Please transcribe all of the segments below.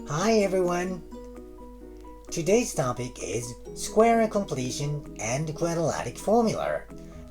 Hi everyone! Today's topic is square completion and quadratic formula,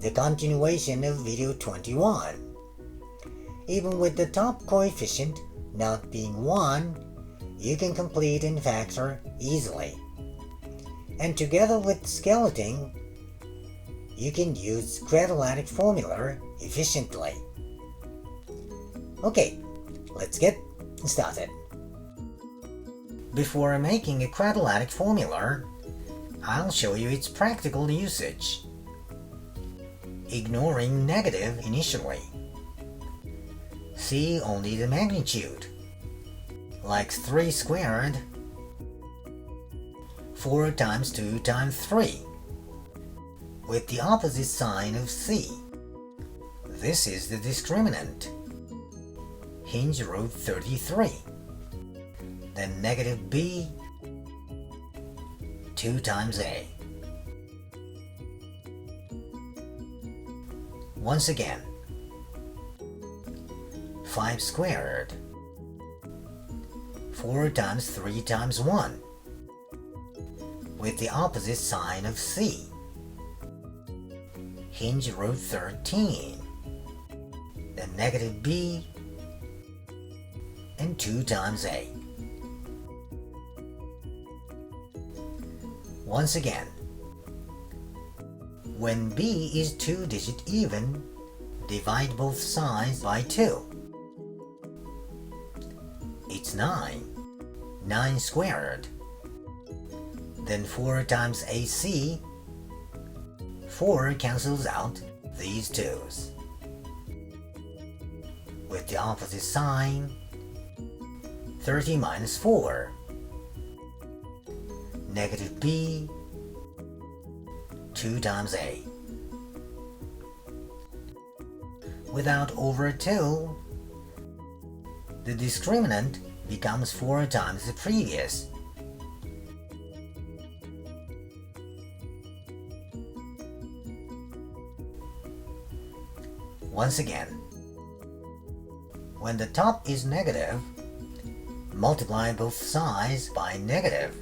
the continuation of video 21. Even with the top coefficient not being 1, you can complete and factor easily. And together with Skelting, you can use quadratic formula efficiently. Okay, let's get started. Before making a quadratic formula, I'll show you its practical usage. Ignoring negative initially. See only the magnitude, like 3 squared, 4 times 2 times 3, with the opposite sign of c. This is the discriminant, hinge root 33. Then negative b, 2 times a. Once again, 5 squared, 4 times 3 times 1, with the opposite sign of c, hinge root 13, then negative b, and 2 times a. Once again, when b is 2-digit even, divide both sides by 2. It's 9. 9 squared. Then 4 times ac. 4 cancels out these 2's. With the opposite sign, 30 minus 4. Negative b, 2 times a. Without over 2, the discriminant becomes 4 times the previous. Once again, when the top is negative, multiply both sides by negative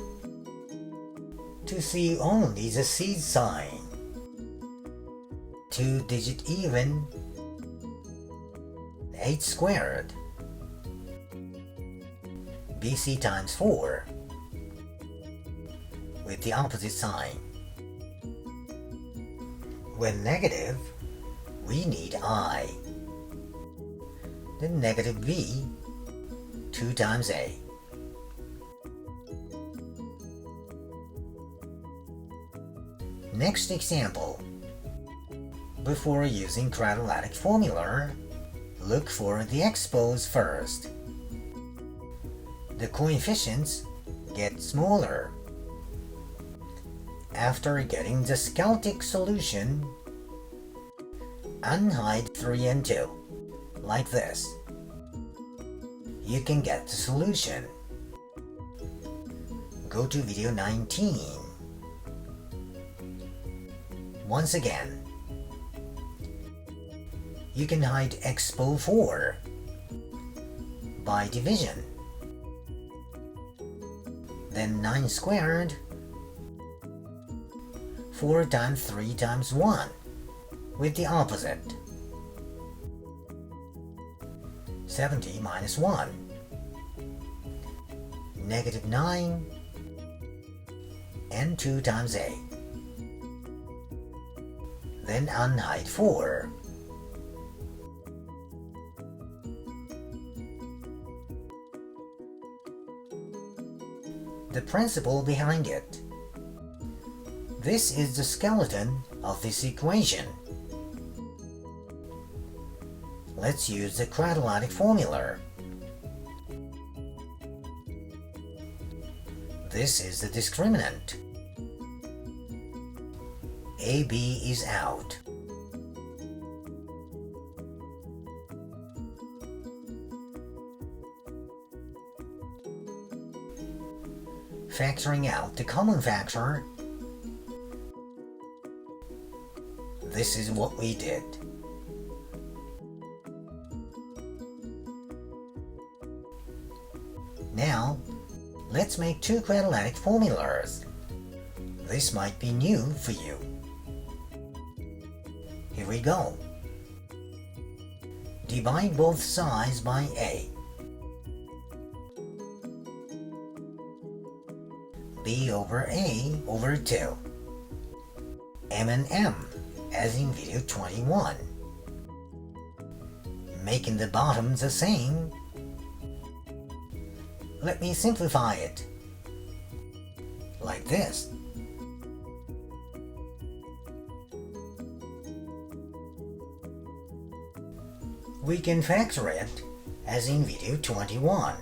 to see only the seed sign. 2-digit even, 8 squared, bc times 4, with the opposite sign. When negative, we need I. Then negative b, 2 times a. Next example. Before using quadratic formula, look for the expose first. The coefficients get smaller. After getting the Skelting solution, unhide 3 and 2, like this. You can get the solution. Go to video 19. Once again, you can hide expo 4 by division. Then 9 squared, 4 times 3 times 1, with the opposite. 70 minus 1, negative 9, and 2 times a. Then unhide 4. The principle behind it. This is the skeleton of this equation. Let's use the quadratic formula. This is the discriminant. AB is out. Factoring out the common factor, this is what we did. Now, Let's make two quadratic formulas. This might be new for you. Here we go. Divide both sides by a. B over a over 2. M and m, as in video 21. Making the bottoms the same. Let me simplify it. Like this. We can factor it, as in video 21.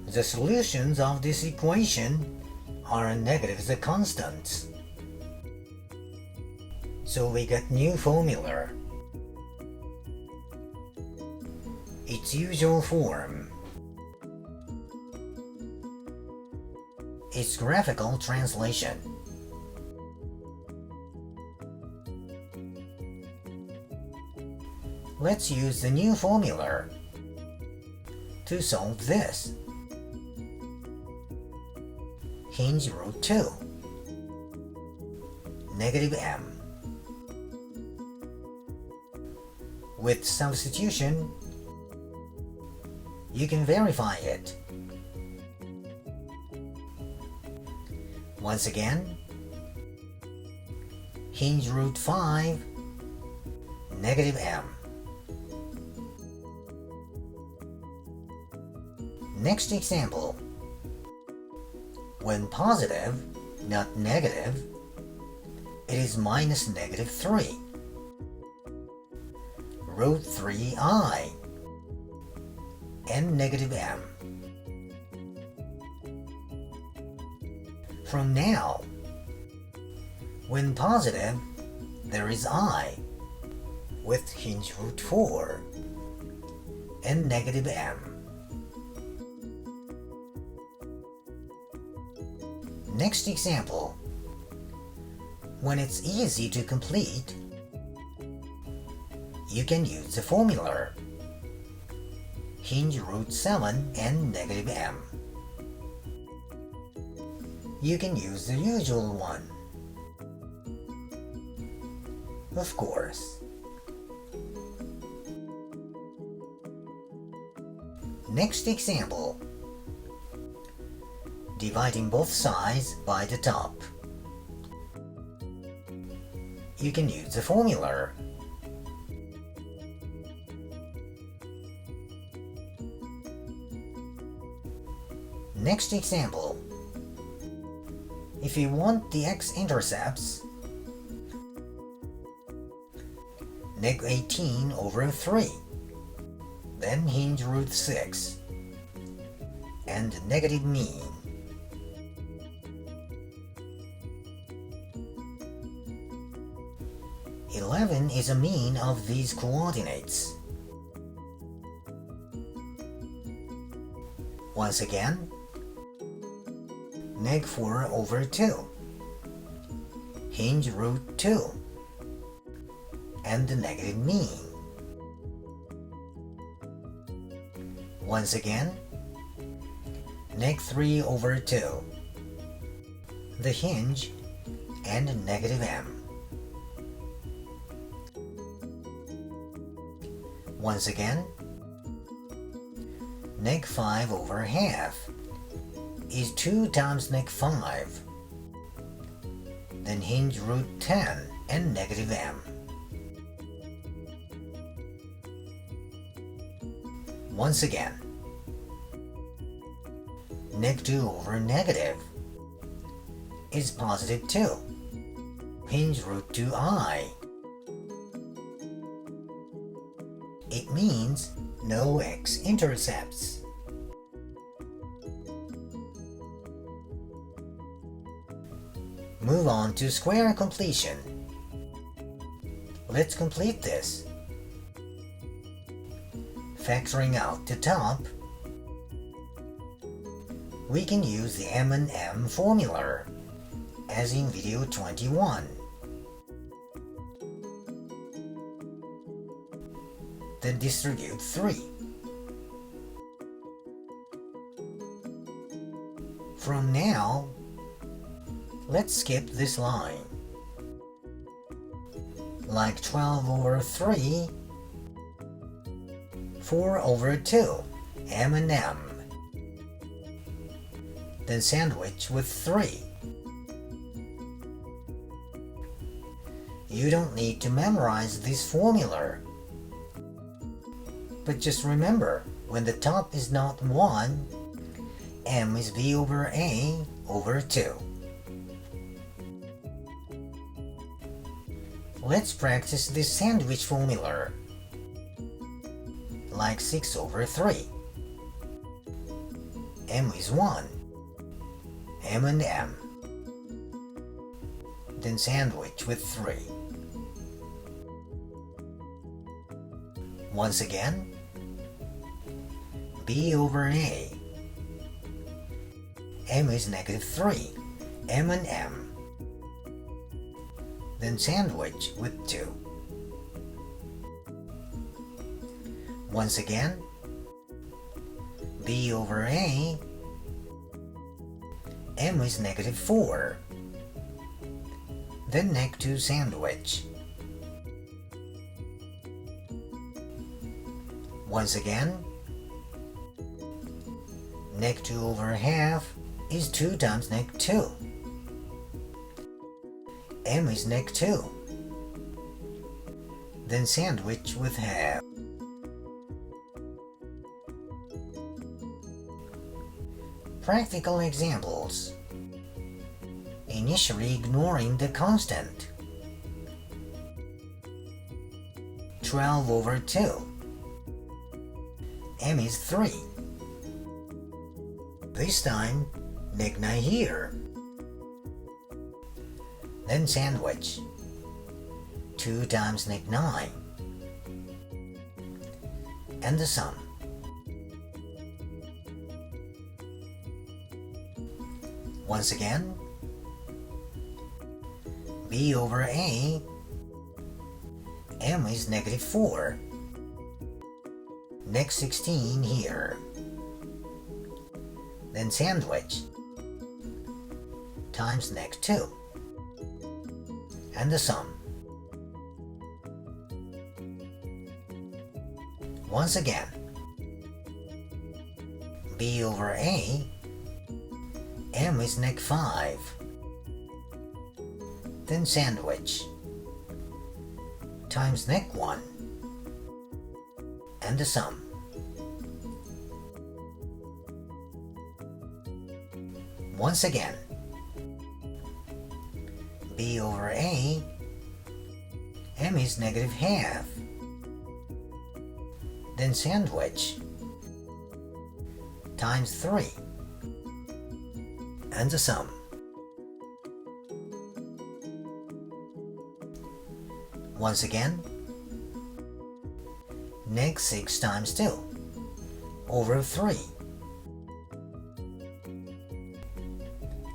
The solutions of this equation are negatives and constants. So we got new formula. Its usual form. Its graphical translation. Let's use the new formula to solve this. Hinge root 2, negative m. With substitution, you can verify it. Once again, hinge root 5, negative m. Next example. When positive, not negative, it is minus negative 3. Root 3i and negative m. From now, when positive, there is I with hinge root 4 and negative m. Next example. When it's easy to complete, you can use the formula hinge root 7 and negative m. You can use the usual one. Of course. Next example. Dividing both sides by the top. You can use the formula. Next example. If you want the x-intercepts, neg 18 over 3, then hinge root 6, and negative mean. (11) is a mean of these coordinates. Once again, neg 4 over 2, hinge root 2, and the negative mean. Once again, neg 3 over 2, the hinge, and negative m. Once again, neg 5 over half is 2 times neg 5, then hinge root 10 and negative m. Once again, neg 2 over negative is positive 2, hinge root 2i. It means no x-intercepts. Move on to square completion. Let's complete this. Factoring out the top, we can use the m and m formula, as in video 21. Then distribute 3. From now, let's skip this line. Like 12 over 3, 4 over 2, m and m. Then sandwich with 3. You don't need to memorize this formula. But just remember, when the top is not 1, m is v over a over 2. Let's practice this sandwich formula. Like 6 over 3. M is 1. M and M. Then sandwich with 3. Once again, B over A. M is negative 3. M and M. Then sandwich with 2. Once again, B over A. M is negative 4. Then neg 2 sandwich. Once again, neg 2 over half is 2 times neg 2. M is neg 2. Then sandwich with half. Practical examples. Initially ignoring the constant. 12 over 2. M is 3. This time, neg 9 here. Then sandwich. 2 times neg 9. And the sum. Once again, B over A. M is negative 4. Neg 16 here. Then sandwich. Times neg 2. And the sum. Once again, B over A. M is neg 5. Then sandwich. Times neg 1. And the sum. Once again, B over A. M is negative half. Then sandwich. Times 3. And the sum. Once again, neg 6 times 2 over 3.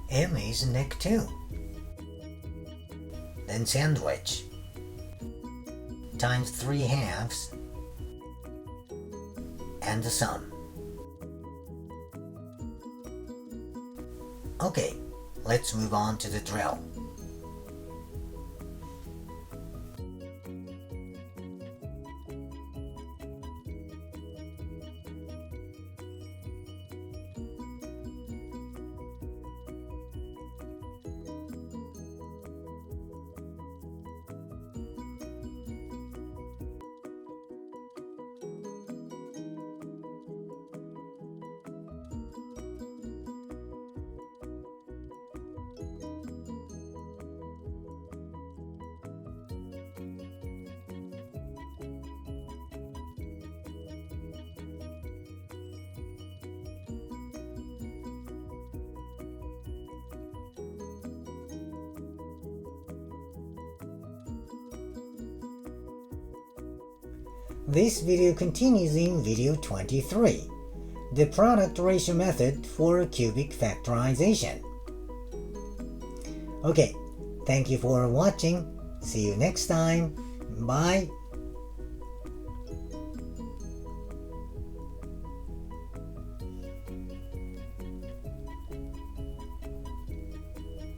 M is neg 2. Then sandwich. Times 3 halves. And the sum. Okay, let's move on to the drill. This video continues in video 23, the product ratio method for cubic factorization. Okay, thank you for watching. See you next time. Bye.